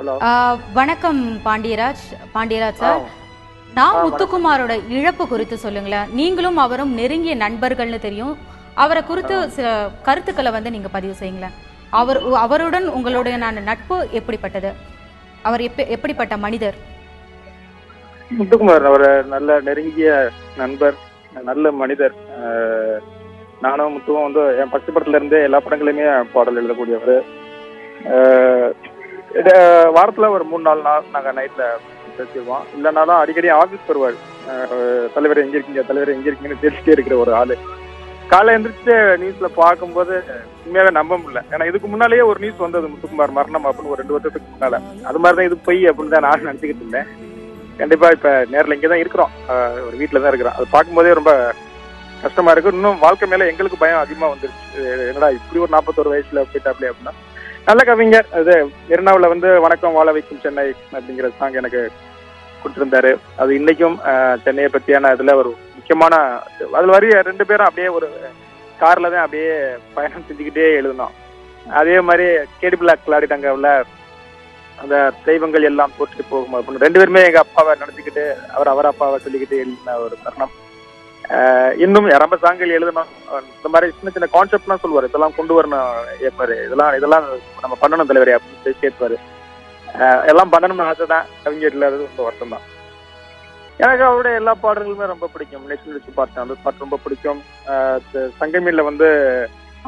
Hello. வணக்கம் பாண்டியராஜ் ஆ. Sir. நான் வணக்கம். முத்துக்குமாரோட இழப்பு குறித்து சொல்லுங்களேன். நீங்களும் அவரும் நெருங்கிய நண்பர்கள்னு தெரியும். அவரை குறித்து சில கருத்துக்களை நீங்க பதிவு செய்யுங்களேன். அவருடன் உங்களுடைய நட்பு எப்படிப்பட்டது? அவர் எப்படிப்பட்ட மனிதர்? முத்துக்குமார் அவர் நல்ல நெருங்கிய நண்பர், நல்ல மனிதர். நானும் முத்துவும் என் பச்சை படத்துல இருந்தே எல்லா படங்களையுமே பாடல் எழுதக்கூடியவர். வாரத்துல ஒரு 3-4 நாள் நாங்க நைட்ல பேசிடுவோம். இல்லைனாலும் அடிக்கடி ஆபீஸ் வருவார். தலைவர் எங்க இருக்கீங்க, தலைவர் எங்க இருக்கீங்கன்னு பேசிட்டே இருக்கிற ஒரு ஆளு. காலை எந்திரிச்சு நியூஸ்ல பார்க்கும்போது உண்மையாவே நம்ப முடியல. ஏன்னா இதுக்கு முன்னாலேயே ஒரு நியூஸ் வந்தது, முத்துக்குமார் மரணம் அப்படின்னு ஒரு 2 வருஷத்துக்கு முன்னால. அது மாதிரிதான் இது பொய் அப்படின்னு தான் நான் நினைச்சுக்கிட்டு இருந்தேன். கண்டிப்பா இப்ப நேரில் இங்கதான் இருக்கிறோம், ஒரு வீட்டுல தான் இருக்கிறோம். அது பார்க்கும்போதே ரொம்ப கஷ்டமா இருக்கு. இன்னும் வாழ்க்கை மேல எங்களுக்கு பயம் அதிகமா வந்துருச்சு. என்னடா இப்படி ஒரு 41 வயசுல போயிட்டாப்லே அப்படின்னா. நல்ல கவிஞர். அது எர்ணாவுல வணக்கம் வாழ வைக்கும் சென்னை அப்படிங்கிற சாங் எனக்கு கொடுத்திருந்தாரு. அது இன்னைக்கும் சென்னையை பத்தியான இதுல ஒரு முக்கியமான, அதுல வரைய 2 பேரும் அப்படியே ஒரு கார்ல தான் அப்படியே பயணம் செஞ்சுக்கிட்டே எழுதணும். அதே மாதிரி கேடி பிளாக் விளையாடிட்டாங்கல்ல, அந்த தெய்வங்கள் எல்லாம் போட்டு போகும் அப்படின்னு 2 பேருமே எங்க அப்பாவை நினைச்சுக்கிட்டு அவர் அப்பாவை சொல்லிக்கிட்டு எழுதின ஒரு தருணம். இன்னும் ரொம்ப சாங்கில் எழுதணும். இந்த மாதிரி சின்ன சின்ன கான்செப்ட்லாம் சொல்லுவார். இதெல்லாம் கொண்டு வரணும் ஏற்பாரு, இதெல்லாம் நம்ம பண்ணணும் தலைவரே அப்படின்னு கேட்பாரு. எல்லாம் பண்ணணும்னு ஆசை தான். கவிஞர் இல்லாதது ரொம்ப வருத்தம் தான். எனக்கு அவருடைய எல்லா பாடல்களுமே ரொம்ப பிடிக்கும். நேஷனல் வச்சு பார்த்தேன், அந்த பாட்டு ரொம்ப பிடிக்கும். சங்கமீன்ல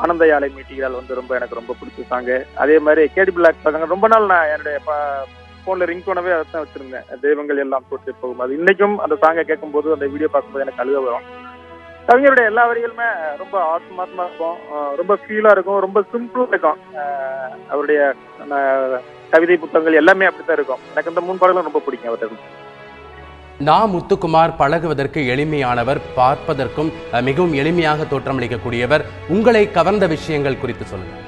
ஆனந்த யாழை மீட்டிகள் ரொம்ப எனக்கு ரொம்ப பிடிச்ச சாங்கு. அதே மாதிரி கேடி பிளாக் பசங்க ரொம்ப நாள் நான் என்னுடைய போன்ல ரிங்டோனவே அதான் வச்சிருந்தேன், தெய்வங்கள் எல்லாம் போட்டு போகும். அது இன்னைக்கும் அந்த சாங்கை கேட்கும்போது, அந்த வீடியோ பார்க்கும்போது எனக்கு அழுக வரும். கவிஞருடைய எல்லா வரிகளுமே ரொம்ப ஆத்மாத்மா இருக்கும், ரொம்ப ஃபீலா இருக்கும், ரொம்ப சிம்பிளா இருக்கும். அவருடைய கவிதை புத்தகங்கள் எல்லாமே அப்படித்தான் இருக்கும். எனக்கு இந்த 3 பாடல்களும் ரொம்ப பிடிக்கும் அவர்கிட்ட. நான் முத்துக்குமார் பழகுவதற்கு எளிமையானவர், பார்ப்பதற்கும் மிகவும் எளிமையாக தோற்றமளிக்கக்கூடியவர். உங்களை கவர்ந்த விஷயங்கள் குறித்து சொல்லுங்க.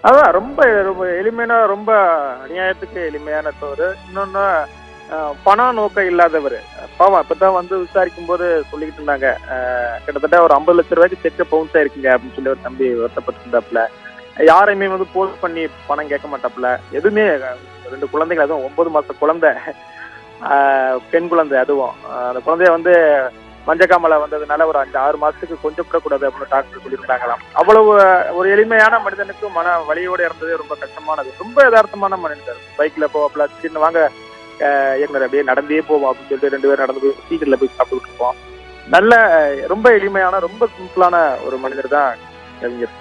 அதான் ரொம்ப ரொம்ப எளிமையான, ரொம்ப அநியாயத்துக்கு எளிமையான தோறு. இன்னொன்னு பண நோக்கம் இல்லாதவர். பாவம் இப்பதான் விசாரிக்கும் போது சொல்லிக்கிட்டு இருந்தாங்க, கிட்டத்தட்ட ஒரு 50 லட்சம் ரூபாய்க்கு செக்க பவுன்ஸ் ஆயிருக்குங்க அப்படின்னு சொல்லி ஒரு தம்பி வருத்தப்பட்டு இருந்தாப்புல. யாரையுமே போஸ்ட் பண்ணி பணம் கேட்க மாட்டாப்புல. எதுவுமே 2 குழந்தைகள், அதுவும் 9 மாச குழந்தை, பெண் குழந்தை. அதுவும் அந்த குழந்தைய மஞ்சக்காமலை வந்ததுனால ஒரு 5-6 மாசத்துக்கு கொஞ்சம் கூடாது அப்படின்னு டாக்டர் சொல்லியிருந்தாங்களாம். அவ்வளவு ஒரு எளிமையான மனிதனுக்கு மன வலியோடு இருந்ததே ரொம்ப கஷ்டமானது. ரொம்ப யதார்த்தமான மனிதர். பைக்ல போவாப்ல, சின்ன வாங்க இயக்குனர் அப்படியே நடந்தே போவோம் அப்படின்னு சொல்லிட்டு 2 பேரும் நடந்து போய் சீக்கிரத்துல போய் சாப்பிட்டு இருப்போம். நல்ல ரொம்ப எளிமையான, ரொம்ப சிம்பிளான ஒரு மனிதர் தான் கவிஞர்.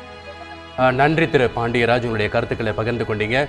நன்றி திரு பாண்டியராஜ், உங்களுடைய கருத்துக்களை பகிர்ந்து கொண்டீங்க.